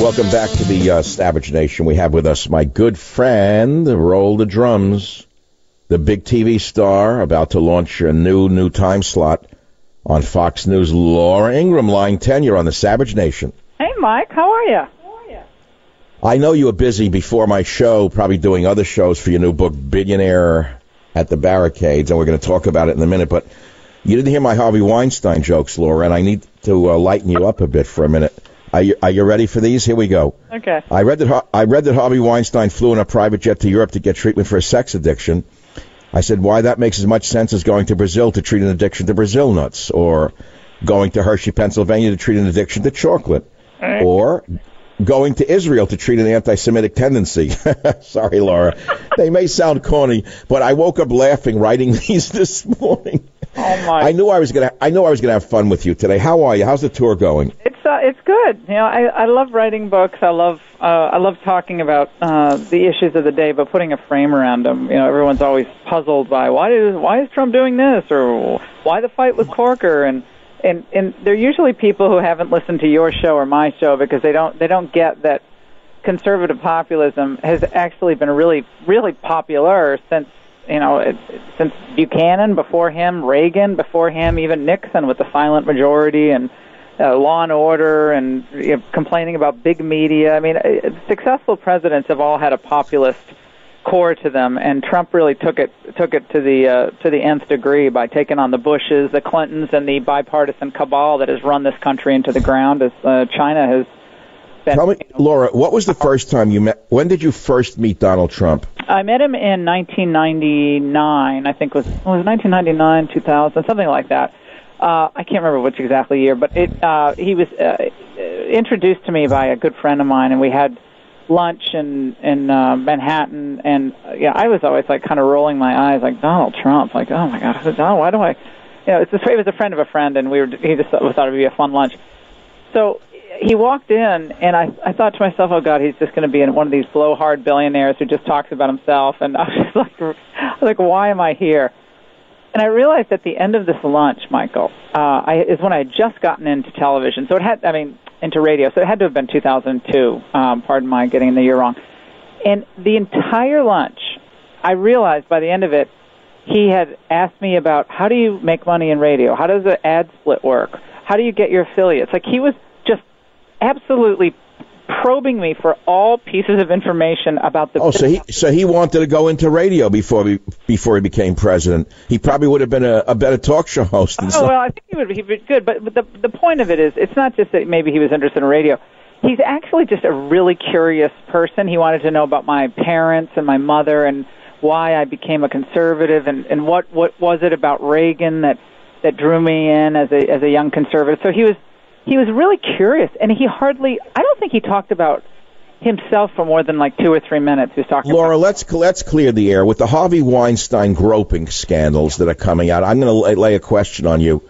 Welcome back to the Savage Nation. We have with us my good friend, roll the drums, the big TV star about to launch a new time slot on Fox News, Laura Ingraham, line 10. You're on the Savage Nation. Hey, Mike. How are you? I know you were busy before my show, probably doing other shows for your new book, Billionaire at the Barricades, and we're going to talk about it in a minute. But you didn't hear my Harvey Weinstein jokes, Laura, and I need to lighten you up a bit for a minute. Are you ready for these? Here we go. Okay. I read that Harvey Weinstein flew in a private jet to Europe to get treatment for a sex addiction. I said, why that makes as much sense as going to Brazil to treat an addiction to Brazil nuts, or going to Hershey, Pennsylvania to treat an addiction to chocolate, or going to Israel to treat an anti-Semitic tendency. Sorry, Laura. They may sound corny, but I woke up laughing writing these this morning. Oh my! I knew I was gonna have fun with you today. How are you? How's the tour going? It's good. You know, I love writing books. I love talking about the issues of the day, but putting a frame around them. You know, everyone's always puzzled by why is Trump doing this, or why the fight with Corker, and they're usually people who haven't listened to your show or my show, because they don't get that conservative populism has actually been really, really popular since since Buchanan, before him, Reagan, before him, even Nixon with the silent majority and law and order, and complaining about big media. I mean, successful presidents have all had a populist core to them, and Trump really took it to the nth degree by taking on the Bushes, the Clintons, and the bipartisan cabal that has run this country into the ground, as China has been. Tell me, Laura, what was the first time you met? When did you first meet Donald Trump? I met him in 1999. I think it was 1999, 2000, something like that. I can't remember which exactly year, but he was introduced to me by a good friend of mine, and we had lunch in Manhattan, and I was always like kind of rolling my eyes, like, Donald Trump, like, oh my God, Donald, why do I, it was a friend of a friend, and he just thought it would be a fun lunch. So he walked in, and I thought to myself, oh God, he's just going to be one of these blowhard billionaires who just talks about himself, and I was like, why am I here? And I realized at the end of this lunch, Michael, is when I had just gotten into television. So into radio. So it had to have been 2002. Pardon my getting the year wrong. And the entire lunch, I realized by the end of it, he had asked me about, how do you make money in radio? How does the ad split work? How do you get your affiliates? Like, he was just absolutely probing me for all pieces of information about the. So he wanted to go into radio before he became president. He probably would have been a better talk show host. Well, I think he'd be good. But the point of it is, it's not just that maybe he was interested in radio. He's actually just a really curious person. He wanted to know about my parents and my mother, and why I became a conservative, and what was it about Reagan that drew me in as a young conservative. So he was really curious, and I don't think he talked about himself for more than like 2 or 3 minutes. He was talking Laura, let's clear the air. With the Harvey Weinstein groping scandals that are coming out, I'm going to lay a question on you,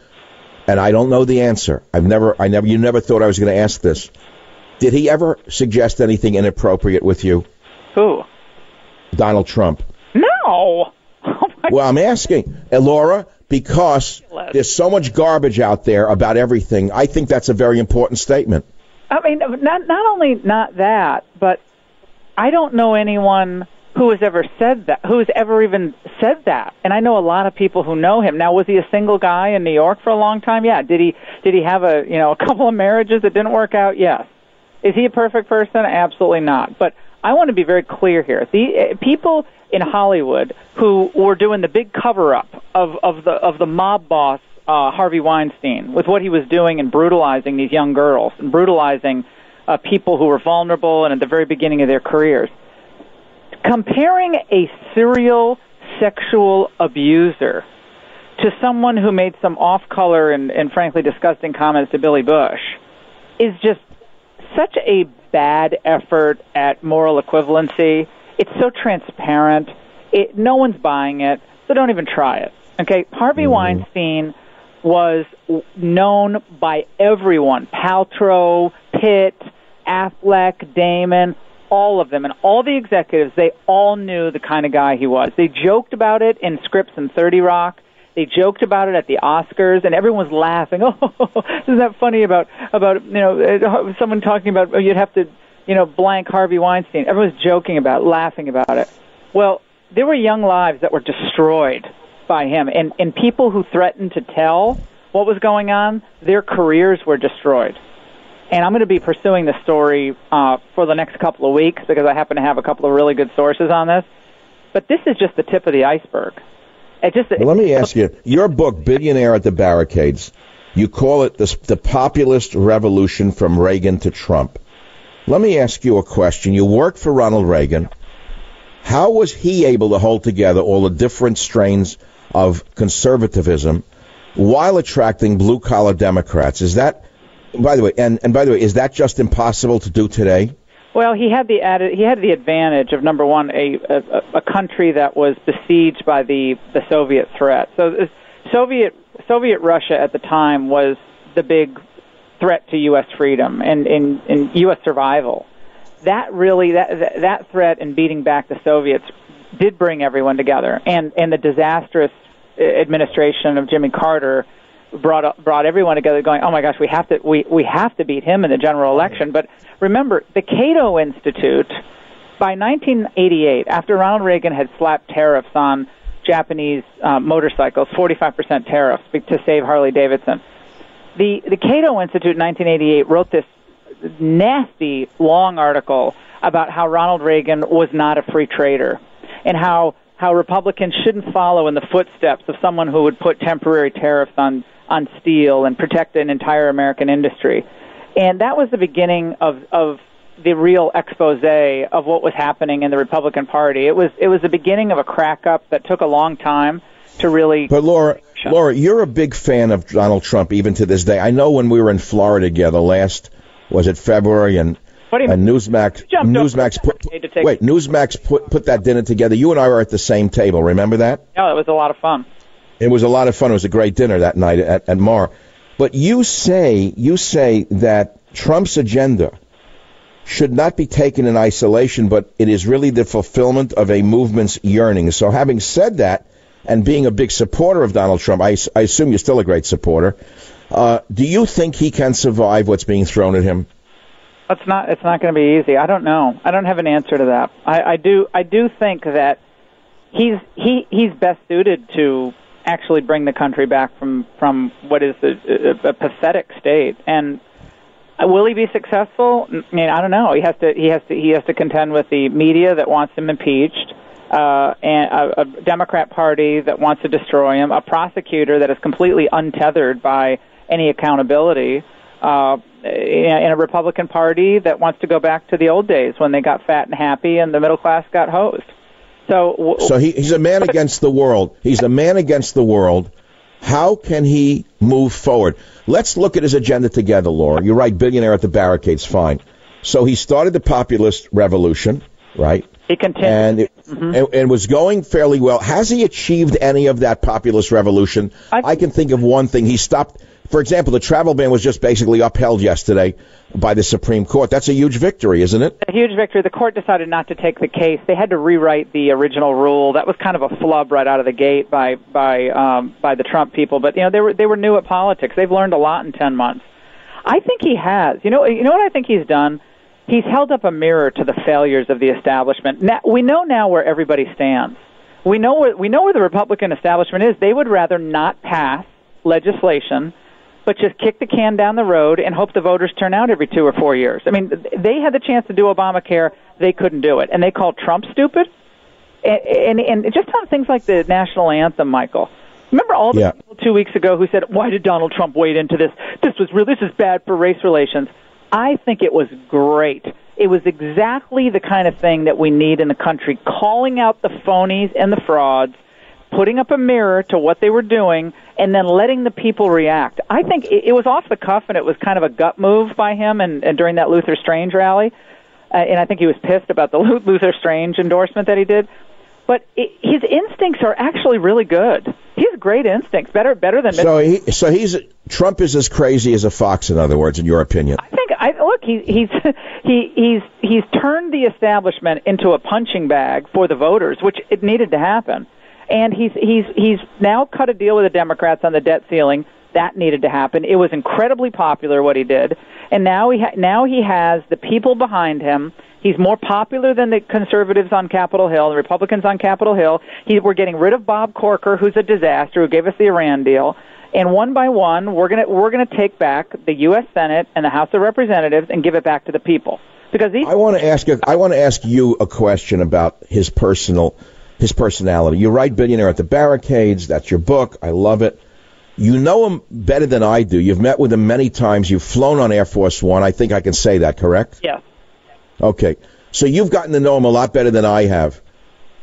and I don't know the answer. You never thought I was going to ask this. Did he ever suggest anything inappropriate with you? Who? Donald Trump. No. Oh my well, I'm asking, Laura, because there's so much garbage out there about everything. I think that's a very important statement. I mean, not only not that, but I don't know anyone who has ever said that, who has ever even said that. And I know a lot of people who know him. Now, was he a single guy in New York for a long time? Yeah. Did he have a couple of marriages that didn't work out? Yes. Is he a perfect person? Absolutely not. But I want to be very clear here. The people in Hollywood who were doing the big cover-up of the mob boss Harvey Weinstein, with what he was doing and brutalizing these young girls and brutalizing people who were vulnerable and at the very beginning of their careers. Comparing a serial sexual abuser to someone who made some off-color and frankly disgusting comments to Billy Bush is just such a bad effort at moral equivalency. It's so transparent. No one's buying it, so don't even try it. Okay, Harvey Weinstein was known by everyone, Paltrow, Pitt, Affleck, Damon, all of them, and all the executives, they all knew the kind of guy he was. They joked about it in scripts in 30 Rock. They joked about it at the Oscars, and everyone was laughing. Oh, isn't that funny about someone talking about you'd have to blank Harvey Weinstein. Everyone was joking about it, laughing about it. Well, there were young lives that were destroyed by him, and people who threatened to tell what was going on, their careers were destroyed. And I'm going to be pursuing this story for the next couple of weeks because I happen to have a couple of really good sources on this. But this is just the tip of the iceberg. Let me ask you, your book, Billionaire at the Barricades, you call it the populist revolution from Reagan to Trump. Let me ask you a question. You worked for Ronald Reagan. How was he able to hold together all the different strains of conservatism while attracting blue-collar Democrats? Is that, by the way, and by the way, is that just impossible to do today? Well, he had the advantage of, number one, a country that was besieged by the Soviet threat. So Soviet Russia at the time was the big threat to U.S. freedom and U.S. survival. That threat and beating back the Soviets did bring everyone together, and the disastrous administration of Jimmy Carter brought everyone together, going, oh my gosh, we have to beat him in the general election. But remember, the Cato Institute, by 1988, after Ronald Reagan had slapped tariffs on Japanese motorcycles, 45% tariffs to save Harley Davidson, the Cato Institute in 1988 wrote this nasty, long article about how Ronald Reagan was not a free trader and how Republicans shouldn't follow in the footsteps of someone who would put temporary tariffs on steel and protect an entire American industry. And that was the beginning of the real expose of what was happening in the Republican Party. It was the beginning of a crack-up that took a long time to really... But Laura, you're a big fan of Donald Trump even to this day. I know when we were in Florida together last, was it February, and Newsmax put that dinner together. You and I were at the same table. Remember that? Yeah, it was a lot of fun. It was a lot of fun. It was a great dinner that night at Mar. But you say that Trump's agenda should not be taken in isolation, but it is really the fulfillment of a movement's yearning. So having said that, and being a big supporter of Donald Trump, I assume you're still a great supporter, do you think he can survive what's being thrown at him? It's not going to be easy. I don't know. I don't have an answer to that. I do think that he's best suited to actually bring the country back from what is a pathetic state. And will he be successful? I mean, I don't know. He has to contend with the media that wants him impeached, and a Democrat Party that wants to destroy him, a prosecutor that is completely untethered by any accountability, in a Republican Party that wants to go back to the old days when they got fat and happy and the middle class got hosed. So he's a man against the world. He's a man against the world. How can he move forward? Let's look at his agenda together, Laura. You're right, billionaire at the barricades, fine. So he started the populist revolution, right? He continued. And was going fairly well. Has he achieved any of that populist revolution? I can think of one thing. He stopped, for example, the travel ban was just basically upheld yesterday by the Supreme Court. That's a huge victory, isn't it? A huge victory. The court decided not to take the case. They had to rewrite the original rule. That was kind of a flub right out of the gate by the Trump people. But they were new at politics. They've learned a lot in 10 months. I think he has. You know what I think he's done? He's held up a mirror to the failures of the establishment. Now, we know now where everybody stands. We know where the Republican establishment is. They would rather not pass legislation, but just kick the can down the road and hope the voters turn out every 2 or 4 years. I mean, they had the chance to do Obamacare. They couldn't do it. And they called Trump stupid. And just on things like the national anthem, Michael. Remember all the people 2 weeks ago who said, why did Donald Trump wade into this? This is bad for race relations. I think it was great. It was exactly the kind of thing that we need in the country, calling out the phonies and the frauds, putting up a mirror to what they were doing, and then letting the people react. I think it was off the cuff, and it was kind of a gut move by him and during that Luther Strange rally. And I think he was pissed about the Luther Strange endorsement that he did. But his instincts are actually really good. He has great instincts, better than. So Trump is as crazy as a fox, in other words, in your opinion. He's turned the establishment into a punching bag for the voters, which it needed to happen. And he's now cut a deal with the Democrats on the debt ceiling. That needed to happen. It was incredibly popular what he did, and now he has the people behind him. He's more popular than the conservatives on Capitol Hill, the Republicans on Capitol Hill. We're getting rid of Bob Corker, who's a disaster, who gave us the Iran deal. And one by one, we're gonna take back the U.S. Senate and the House of Representatives and give it back to the people. Because I want to ask you a question about his personality. You write Billionaire at the Barricades. That's your book. I love it. You know him better than I do. You've met with him many times. You've flown on Air Force One. I think I can say that, correct? Yes. Okay. So you've gotten to know him a lot better than I have.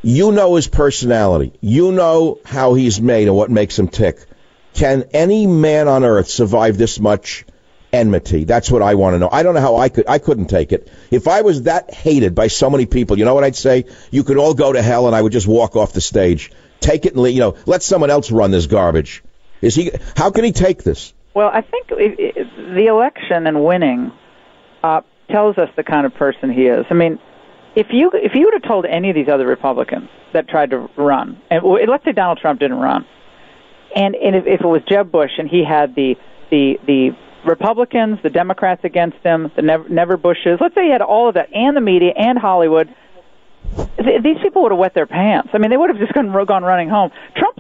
You know his personality. You know how he's made and what makes him tick. Can any man on earth survive this much enmity? That's what I want to know. I don't know how I couldn't take it. If I was that hated by so many people, you know what I'd say? You could all go to hell, and I would just walk off the stage. Take it and let someone else run this garbage. How can he take this? Well, I think the election and winning tells us the kind of person he is. I mean, if you would have told any of these other Republicans that tried to run, and let's say Donald Trump didn't run, and if it was Jeb Bush and he had the Republicans, the Democrats against him, the never Bushes, let's say he had all of that, and the media and Hollywood, these people would have wet their pants. I mean, they would have just gone running home. Trump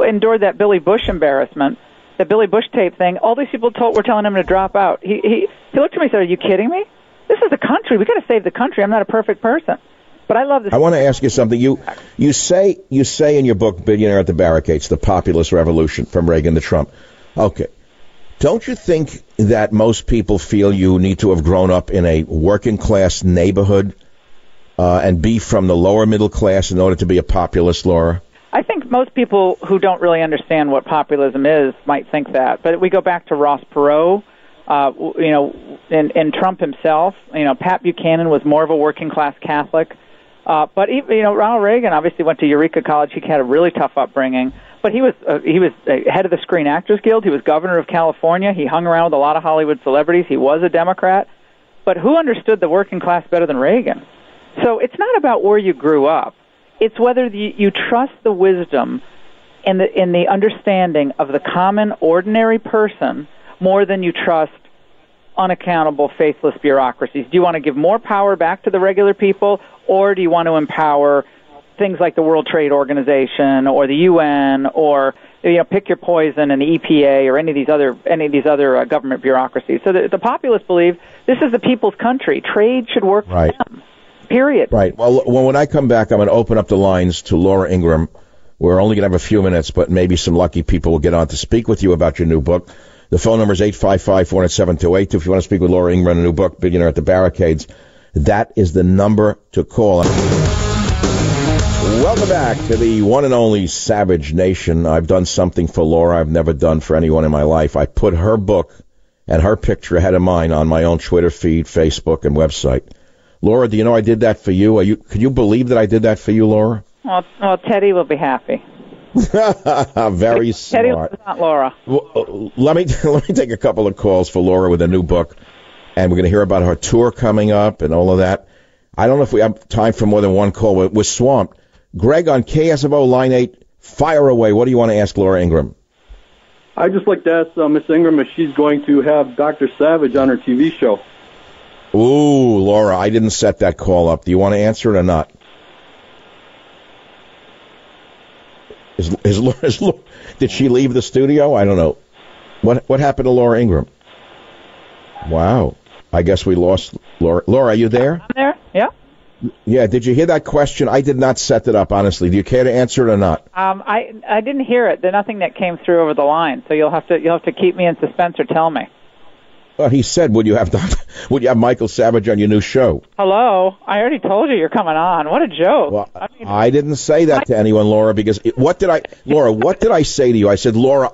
endured that Billy Bush embarrassment, the Billy Bush tape thing. All these people were telling him to drop out. He looked at me and said, "Are you kidding me? This is the country. We got to save the country. I'm not a perfect person." But I love this. I want to ask you something. You say in your book, Billionaire at the Barricades, the populist revolution from Reagan to Trump. Okay. Don't you think that most people feel you need to have grown up in a working class neighborhood and be from the lower middle class in order to be a populist, Laura? I think most people who don't really understand what populism is might think that. But we go back to Ross Perot, and Trump himself. Pat Buchanan was more of a working class Catholic. But even, Ronald Reagan obviously went to Eureka College. He had a really tough upbringing. But he was head of the Screen Actors Guild. He was governor of California. He hung around with a lot of Hollywood celebrities. He was a Democrat. But who understood the working class better than Reagan? So it's not about where you grew up. It's whether you trust the wisdom and the understanding of the common, ordinary person more than you trust unaccountable, faithless bureaucracies. Do you want to give more power back to the regular people, or do you want to empower things like the World Trade Organization or the UN, or pick your poison in the EPA or any of these other government bureaucracies? So the populists believe this is the people's country. Trade should work for them. Period. Right. Well, when I come back, I'm going to open up the lines to Laura Ingraham. We're only going to have a few minutes, but maybe some lucky people will get on to speak with you about your new book. The phone number is 855-407-2822. If you want to speak with Laura Ingraham, a new book, Billionaire at the Barricades, that is the number to call. Welcome back to the one and only Savage Nation. I've done something for Laura I've never done for anyone in my life. I put her book and her picture ahead of mine on my own Twitter feed, Facebook, and website. Laura, do you know I did that for you? Could you believe that I did that for you, Laura? Well, Teddy will be happy. Very smart. Teddy, not Laura. Well, let me take a couple of calls for Laura with a new book, and we're going to hear about her tour coming up and all of that. I don't know if we have time for more than one call. We're swamped. Greg on KSFO line 8, fire away. What do you want to ask Laura Ingraham? I'd just like to ask Miss Ingraham if she's going to have Dr. Savage on her TV show. Ooh, Laura, I didn't set that call up. Do you want to answer it or not? Did she leave the studio? I don't know. What happened to Laura Ingraham? Wow. I guess we lost Laura. Laura, are you there? I'm there, yeah. Yeah, did you hear that question? I did not set it up, honestly. Do you care to answer it or not? I didn't hear it. There's nothing that came through over the line, so you'll have to keep me in suspense or tell me. Well, he said, would you have Michael Savage on your new show? Hello? I already told you you're coming on. What a joke. Well, I didn't say that to anyone, Laura, because what did I say to you? I said, Laura,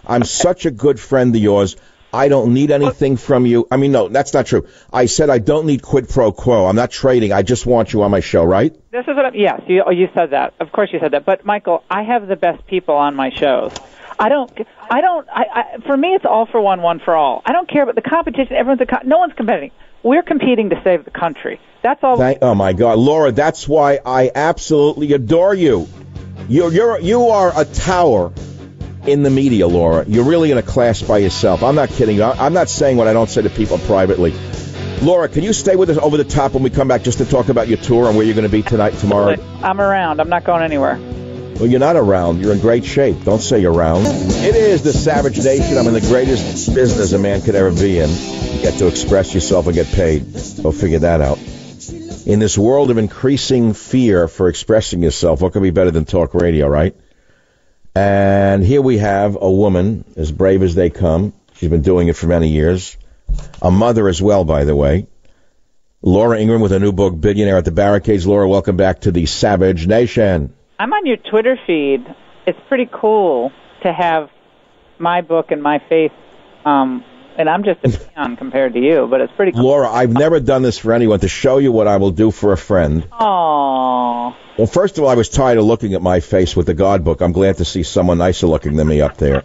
I'm such a good friend of yours. I don't need anything from you. I mean, no, that's not true. I said I don't need quid pro quo. I'm not trading. I just want you on my show, right? This is what yes, you said that. Of course you said that. But, Michael, I have the best people on my shows. For me, it's all for one for all. I don't care about the competition. No one's competing. We're competing to save the country. That's all. Oh, my God. Laura, that's why I absolutely adore you. You are a tower in the media, Laura. You're really in a class by yourself. I'm not kidding. I'm not saying what I don't say to people privately. Laura, can you stay with us over the top when we come back just to talk about your tour and where you're going to be tonight, tomorrow? I'm around. I'm not going anywhere. Well, you're not around. You're in great shape. Don't say you're around. It is the Savage Nation. I'm in the greatest business a man could ever be in. You get to express yourself and get paid. Go figure that out. In this world of increasing fear for expressing yourself, what could be better than talk radio, right? And here we have a woman, as brave as they come. She's been doing it for many years. A mother as well, by the way. Laura Ingraham with a new book, Billionaire at the Barricades. Laura, welcome back to the Savage Nation. I'm on your Twitter feed. It's pretty cool to have my book and my face, and I'm just a peon compared to you, but it's pretty cool. Laura, I've never done this for anyone, to show you what I will do for a friend. Aww. Well, first of all, I was tired of looking at my face with the God book. I'm glad to see someone nicer looking than me up there.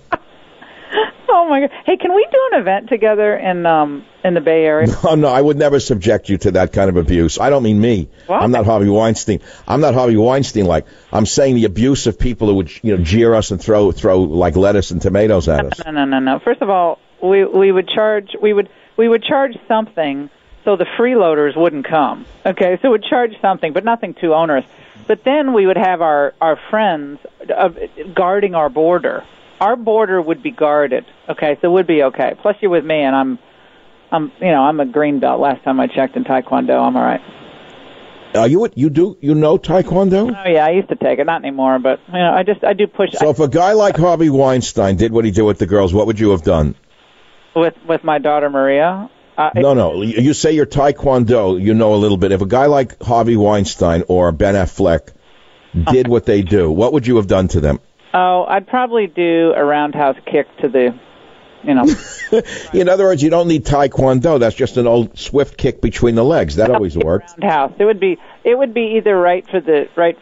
Oh my God! Hey, can we do an event together in the Bay Area? No, I would never subject you to that kind of abuse. I don't mean me. What? I'm not Harvey Weinstein. I'm not Harvey Weinstein. Like, I'm saying the abuse of people who would, jeer us and throw like lettuce and tomatoes at us. No. First of all, we would charge something so the freeloaders wouldn't come. Okay, so we'd charge something, but nothing too onerous. But then we would have our friends guarding our border. Our border would be guarded, okay, so it would be okay. Plus, you're with me, and I'm a green belt. Last time I checked in Taekwondo, I'm all right. You know Taekwondo? Oh yeah, I used to take it, not anymore, but I do push. So if a guy like Harvey Weinstein did what he did with the girls, what would you have done? With my daughter Maria? No. You say you're Taekwondo. You know a little bit. If a guy like Harvey Weinstein or Ben Affleck did what they do, what would you have done to them? Oh, I'd probably do a roundhouse kick to the, In other words, you don't need Taekwondo. That's just an old swift kick between the legs. That always works. Roundhouse. It would be either go right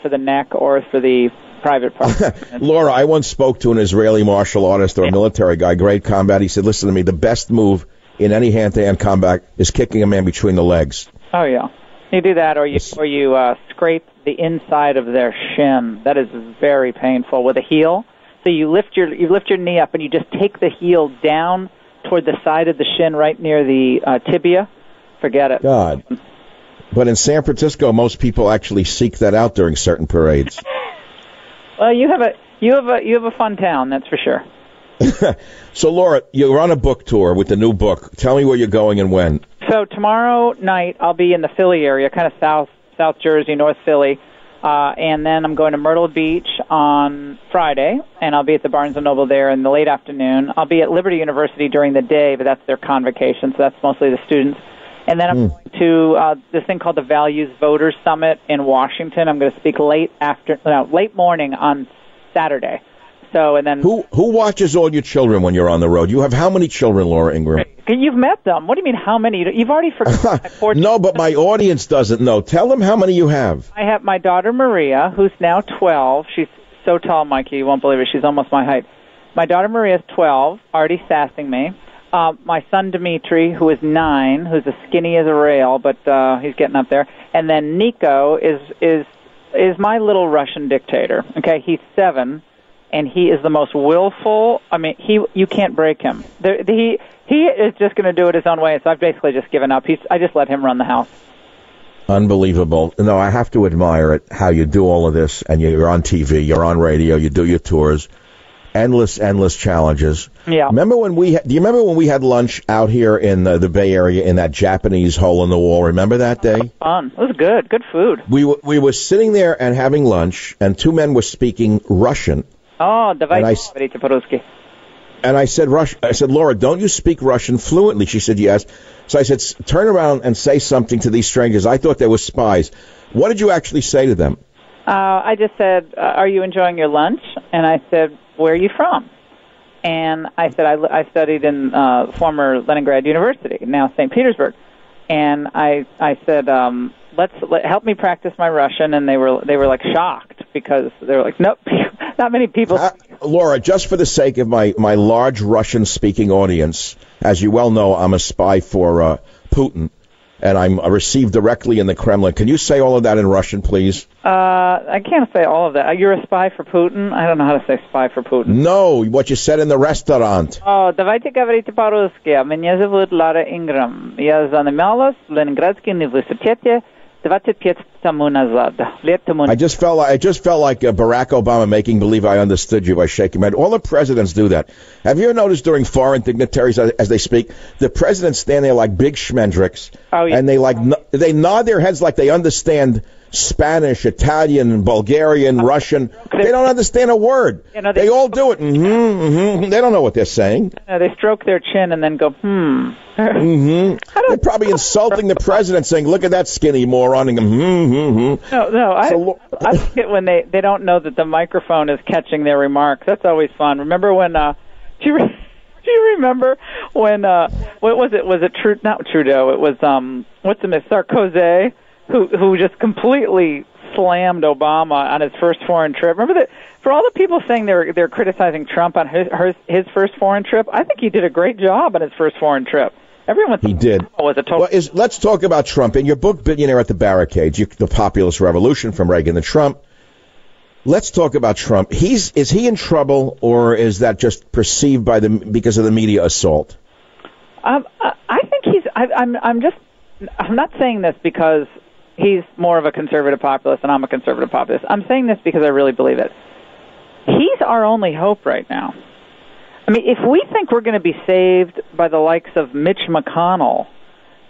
for the neck or for the private part. Laura, I once spoke to an Israeli martial artist or a military guy, great combat. He said, listen to me, the best move in any hand-to-hand combat is kicking a man between the legs. Oh, yeah. You do that, or you scrape the inside of their shin. That is very painful with a heel. So you lift your knee up, and you just take the heel down toward the side of the shin, right near the tibia. Forget it. God. But in San Francisco, most people actually seek that out during certain parades. Well, you have a fun town, that's for sure. So, Laura, you're on a book tour with the new book. Tell me where you're going and when. So tomorrow night I'll be in the Philly area, kind of South Jersey, North Philly, and then I'm going to Myrtle Beach on Friday, and I'll be at the Barnes & Noble there in the late afternoon. I'll be at Liberty University during the day, but that's their convocation, so that's mostly the students. And then I'm going to this thing called the Values Voters Summit in Washington. I'm going to speak late morning on Saturday. So, and then who watches all your children when you're on the road? You have how many children, Laura Ingraham? You've met them. What do you mean, how many? You've already forgotten. No, but my audience doesn't know. Tell them how many you have. I have my daughter Maria, who's now 12. She's so tall, Mikey, you won't believe it. She's almost my height. My daughter Maria is 12, already sassing me. My son Dimitri, who is 9, who's as skinny as a rail, but he's getting up there. And then Nico is my little Russian dictator. Okay, he's 7. And he is the most willful. I mean, you can't break him. He is just going to do it his own way. So I've basically just given up. I just let him run the house. Unbelievable. No, I have to admire it, how you do all of this, and you're on TV, you're on radio, you do your tours, endless challenges. Yeah. Do you remember when we had lunch out here in the Bay Area in that Japanese hole in the wall? Remember that day? Fun. It was good food. We were sitting there and having lunch, and 2 men were speaking Russian. Oh, давайте по-русски. And I said, Laura, don't you speak Russian fluently? She said, yes. So I said, turn around and say something to these strangers. I thought they were spies. What did you actually say to them? I just said, are you enjoying your lunch? And I said, where are you from? And I said, I studied in former Leningrad University, now St. Petersburg. And I said, help me practice my Russian. And they were like shocked because they were like, nope, not many people. Laura, just for the sake of my large Russian-speaking audience, as you well know, I'm a spy for Putin. and I'm received directly in the Kremlin. Can you say all of that in Russian, please? I can't say all of that. You're a spy for Putin? I don't know how to say spy for Putin. No, what you said in the restaurant. Давайте говорить по-русски. Меня зовут Лара Инграм. Я занималась в Ленинградском университете 25 тому назад. I just felt like Barack Obama making believe I understood you by shaking my head. All the presidents do that. Have you ever noticed during foreign dignitaries as they speak, the presidents stand there like big schmendricks, and they nod their heads like they understand Spanish, Italian, Bulgarian, Russian. They don't understand a word. They all do it. They don't know what they're saying. They stroke their chin and then go, They're probably insulting the president, saying, "Look at that skinny moron." And No. I like it when they don't know that the microphone is catching their remarks. That's always fun. Remember when? Do you remember when? What was it? Was it not Trudeau? It was Sarkozy. Who just completely slammed Obama on his first foreign trip. Remember that? For all the people saying they're criticizing Trump on his first foreign trip, I think he did a great job on his first foreign trip. Everyone he did. Was a total. Well, let's talk about Trump. In your book, Billionaire at the Barricades, the populist revolution from Reagan to Trump. Let's talk about Trump. Is he in trouble, or is that just perceived because of the media assault? I think he's. I'm not saying this because he's more of a conservative populist and I'm a conservative populist. I'm saying this because I really believe it. He's our only hope right now. I mean, if we think we're going to be saved by the likes of Mitch McConnell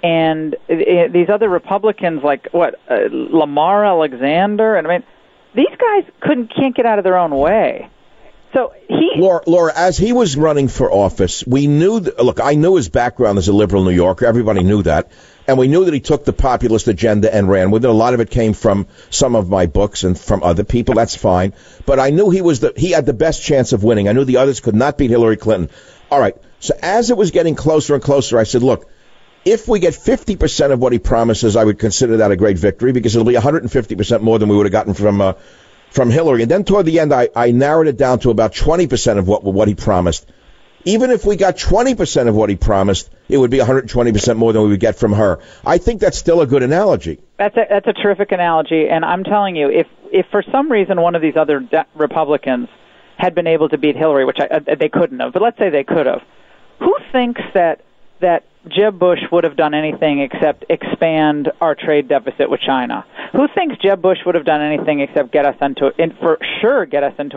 and these other Republicans like, Lamar Alexander, and I mean, these guys can't get out of their own way. So Laura, as he was running for office, we knew I knew his background as a liberal New Yorker. Everybody knew that. And we knew that he took the populist agenda and ran with it. A lot of it came from some of my books and from other people. That's fine. But I knew he had the best chance of winning. I knew the others could not beat Hillary Clinton. All right. So as it was getting closer and closer, I said, look, if we get 50% of what he promises, I would consider that a great victory because it'll be 150% more than we would have gotten from Hillary. And then toward the end, I narrowed it down to about 20% of what he promised. Even if we got 20% of what he promised, it would be 120% more than we would get from her. I think that's still a good analogy. That's a terrific analogy, and I'm telling you, if for some reason one of these other Republicans had been able to beat Hillary, which they couldn't have, but let's say they could have, who thinks that Jeb Bush would have done anything except expand our trade deficit with China? Who thinks Jeb Bush would have done anything except get us into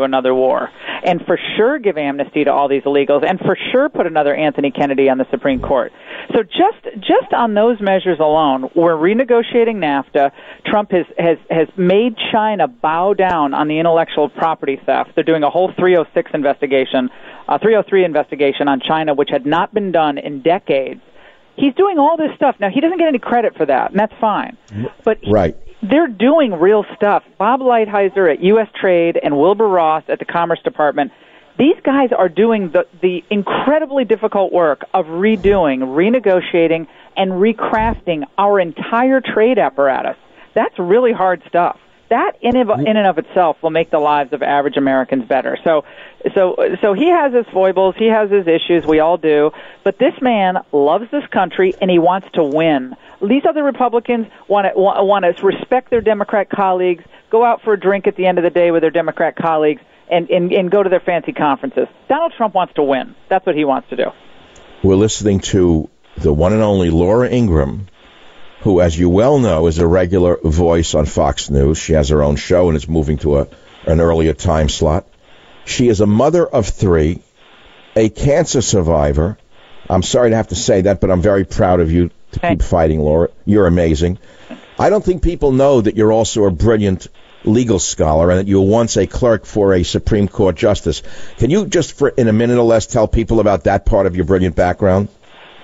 another war, and for sure give amnesty to all these illegals, and for sure put another Anthony Kennedy on the Supreme Court? So just on those measures alone, we're renegotiating NAFTA. Trump has made China bow down on the intellectual property theft. They're doing a whole 303 investigation on China, which had not been done in decades. He's doing all this stuff. Now, he doesn't get any credit for that, and that's fine. But they're doing real stuff. Bob Lighthizer at U.S. Trade and Wilbur Ross at the Commerce Department, these guys are doing the incredibly difficult work of renegotiating, and recrafting our entire trade apparatus. That's really hard stuff. That in and of itself will make the lives of average Americans better. So he has his foibles, he has his issues, we all do, but this man loves this country and he wants to win. These other Republicans want to respect their Democrat colleagues, go out for a drink at the end of the day with their Democrat colleagues, and go to their fancy conferences. Donald Trump wants to win. That's what he wants to do. We're listening to the one and only Laura Ingraham, who, as you well know, is a regular voice on Fox News. She has her own show and is moving to an earlier time slot. She is a mother of 3, a cancer survivor. I'm sorry to have to say that, but I'm very proud of you to keep fighting, Laura. You're amazing. I don't think people know that you're also a brilliant legal scholar and that you were once a clerk for a Supreme Court justice. Can you just, in a minute or less, tell people about that part of your brilliant background?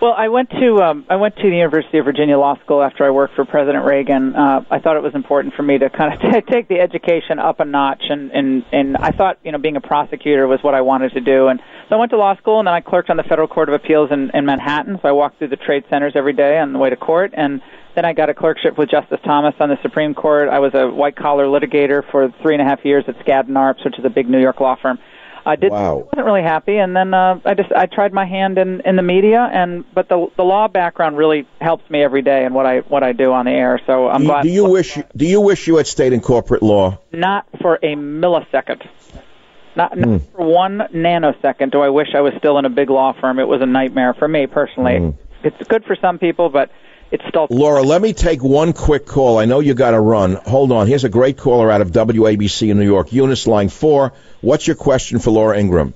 Well, I went to the University of Virginia Law School after I worked for President Reagan. I thought it was important for me to kind of take the education up a notch, and I thought, being a prosecutor was what I wanted to do. And so I went to law school, and then I clerked on the Federal Court of Appeals in Manhattan. So I walked through the trade centers every day on the way to court, and then I got a clerkship with Justice Thomas on the Supreme Court. I was a white-collar litigator for 3.5 years at Skadden Arps, which is a big New York law firm. I wasn't really happy, and then I tried my hand in the media, but the law background really helps me every day in what I do on the air. So I'm glad. Do you wish you had stayed in corporate law? Not for a millisecond. Not for 1 nanosecond do I wish I was still in a big law firm. It was a nightmare for me personally. It's good for some people, but it's still... Laura, let me take one quick call. I know you got to run. Hold on. Here's a great caller out of WABC in New York. Eunice, line 4. What's your question for Laura Ingraham?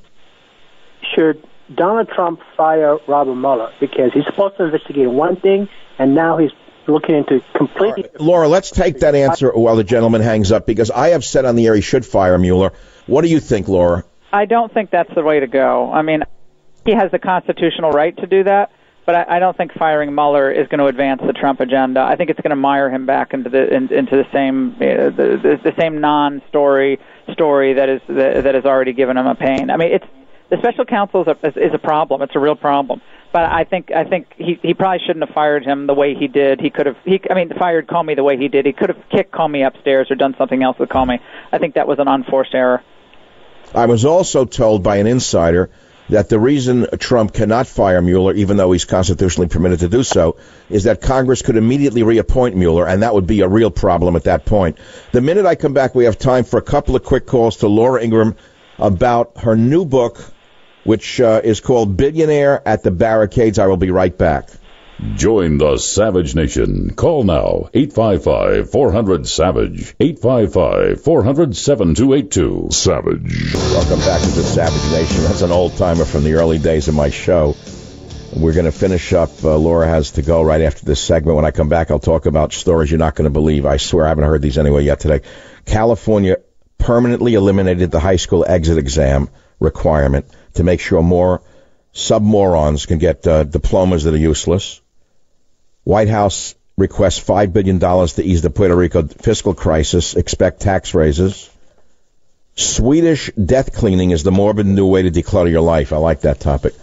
Should Donald Trump fire Robert Mueller? Because he's supposed to investigate one thing, and now he's looking into completely... Right. Laura, let's take that answer while the gentleman hangs up, because I have said on the air he should fire Mueller. What do you think, Laura? I don't think that's the way to go. I mean, he has the constitutional right to do that, but I don't think firing Mueller is going to advance the Trump agenda. I think it's going to mire him back into the same the same non-story that has already given him a pain. I mean, the special counsel is a problem. It's a real problem. But I think he probably shouldn't have fired him the way he did. He fired Comey the way he did. He could have kicked Comey upstairs or done something else with Comey. I think that was an unforced error. I was also told by an insider that the reason Trump cannot fire Mueller, even though he's constitutionally permitted to do so, is that Congress could immediately reappoint Mueller, and that would be a real problem at that point. The minute I come back, we have time for a couple of quick calls to Laura Ingraham about her new book, which is called Billionaire at the Barricades. I will be right back. Join the Savage Nation. Call now, 855-400-SAVAGE, 855-400-7282. Savage. Welcome back to the Savage Nation. That's an old-timer from the early days of my show. We're going to finish up. Laura has to go right after this segment. When I come back, I'll talk about stories you're not going to believe. I swear I haven't heard these anyway yet today. California permanently eliminated the high school exit exam requirement to make sure more sub-morons can get diplomas that are useless. White House requests $5 billion to ease the Puerto Rico fiscal crisis. Expect tax raises. Swedish death cleaning is the morbid new way to declutter your life. I like that topic.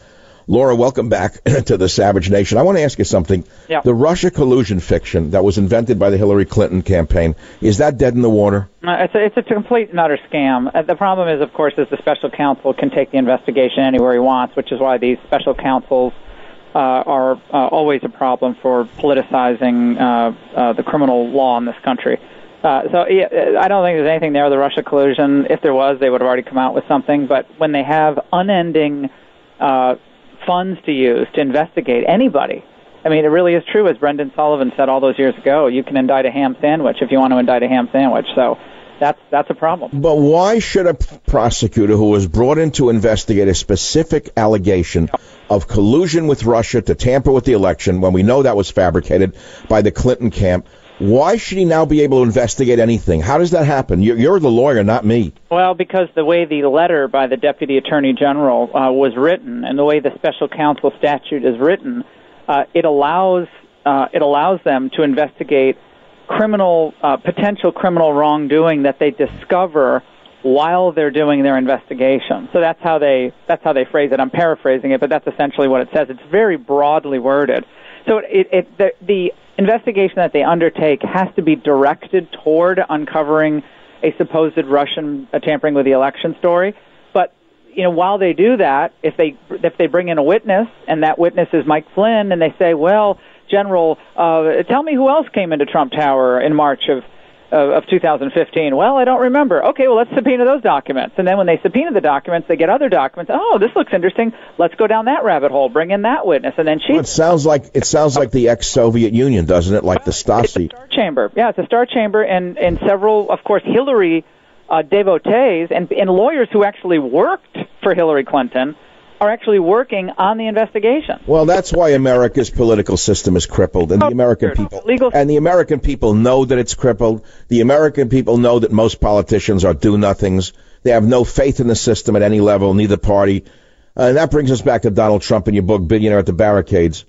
Laura, welcome back to the Savage Nation. I want to ask you something. Yeah. The Russia collusion fiction that was invented by the Hillary Clinton campaign, is that dead in the water? It's a complete and utter scam. The problem is, of course, is the special counsel can take the investigation anywhere he wants, which is why these special counsels are always a problem for politicizing the criminal law in this country. I don't think there's anything there, the Russia collusion. If there was, they would have already come out with something. But when they have unending funds to use to investigate anybody, I mean, it really is true, as Brendan Sullivan said all those years ago, you can indict a ham sandwich if you want to indict a ham sandwich. So that's a problem. But why should a prosecutor who was brought in to investigate a specific allegation of collusion with Russia to tamper with the election, when we know that was fabricated by the Clinton camp, why should he now be able to investigate anything? How does that happen? You're the lawyer, not me. Well, because the way the letter by the Deputy Attorney General was written, and the way the special counsel statute is written, it allows them to investigate potential criminal wrongdoing that they discover while they're doing their investigation. So that's how they phrase it. I'm paraphrasing it, but that's essentially what it says. It's very broadly worded. So the investigation that they undertake has to be directed toward uncovering a supposed Russian tampering with the election story. But while they do that, if they bring in a witness, and that witness is Mike Flynn, and they say, well, General, tell me who else came into Trump Tower in March of 2015. Well, I don't remember. Okay, well, let's subpoena those documents. And then when they subpoena the documents, they get other documents. Oh, this looks interesting. Let's go down that rabbit hole. Bring in that witness. And then it sounds like the ex-Soviet Union, doesn't it? Like the Stasi. It's a star chamber. Yeah, it's a star chamber, and several, of course, Hillary devotees and lawyers who actually worked for Hillary Clinton are actually working on the investigation. Well, that's why America's political system is crippled, and the American people know that it's crippled. The American people know that most politicians are do-nothings. They have no faith in the system at any level, neither party. And that brings us back to Donald Trump in your book, Billionaire at the Barricades.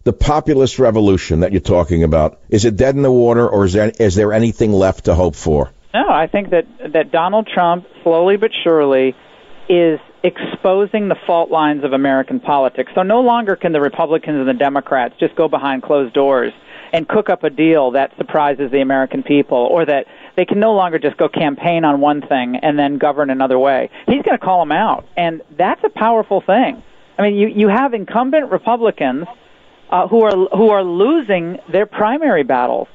The populist revolution that you're talking about, is it dead in the water, or is there anything left to hope for? No, I think that Donald Trump, slowly but surely, is exposing the fault lines of American politics. So no longer can the Republicans and the Democrats just go behind closed doors and cook up a deal that surprises the American people, or that they can no longer just go campaign on one thing and then govern another way. He's going to call them out, and that's a powerful thing. I mean, you have incumbent Republicans who are losing their primary battles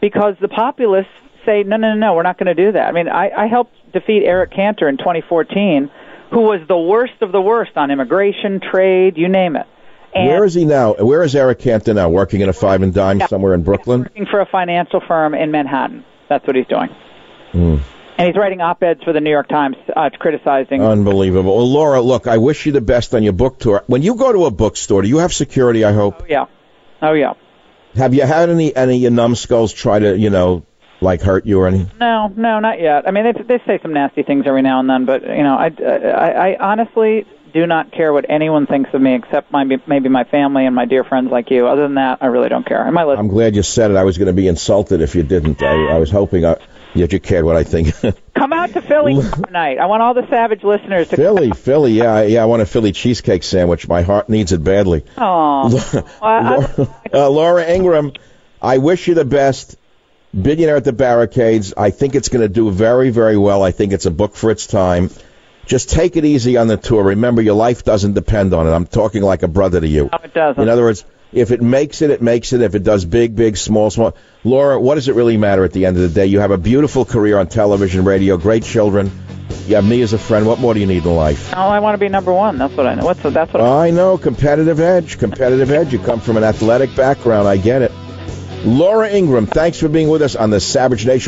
because the populists say, no, we're not going to do that. I mean, I helped defeat Eric Cantor in 2014, who was the worst of the worst on immigration, trade, you name it. And where is he now? Where is Eric Cantor now? Working in a five and dime somewhere in Brooklyn? Working for a financial firm in Manhattan. That's what he's doing. And he's writing op-eds for the New York Times criticizing. Unbelievable. Well, Laura, look, I wish you the best on your book tour. When you go to a bookstore, do you have security, I hope? Oh, yeah. Have you had any numbskulls try to, like hurt you or anything? No, not yet. I mean, they say some nasty things every now and then, but, I honestly do not care what anyone thinks of me except maybe my family and my dear friends like you. Other than that, I really don't care. I'm glad you said it. I was going to be insulted if you didn't. I was hoping you cared what I think. Come out to Philly tonight. I want all the Savage listeners to Philly, yeah. I want a Philly cheesecake sandwich. My heart needs it badly. Laura Ingraham, I wish you the best. Billionaire at the Barricades. I think it's going to do very, very well. I think it's a book for its time. Just take it easy on the tour. Remember, your life doesn't depend on it. I'm talking like a brother to you. No, it doesn't. In other words, if it makes it, it makes it. If it does big, small. Laura, what does it really matter at the end of the day? You have a beautiful career on television, radio, great children. You have me as a friend. What more do you need in life? Oh, I want to be number one. That's what I know. I know. Competitive edge. You come from an athletic background. I get it. Laura Ingraham, thanks for being with us on the Savage Nation.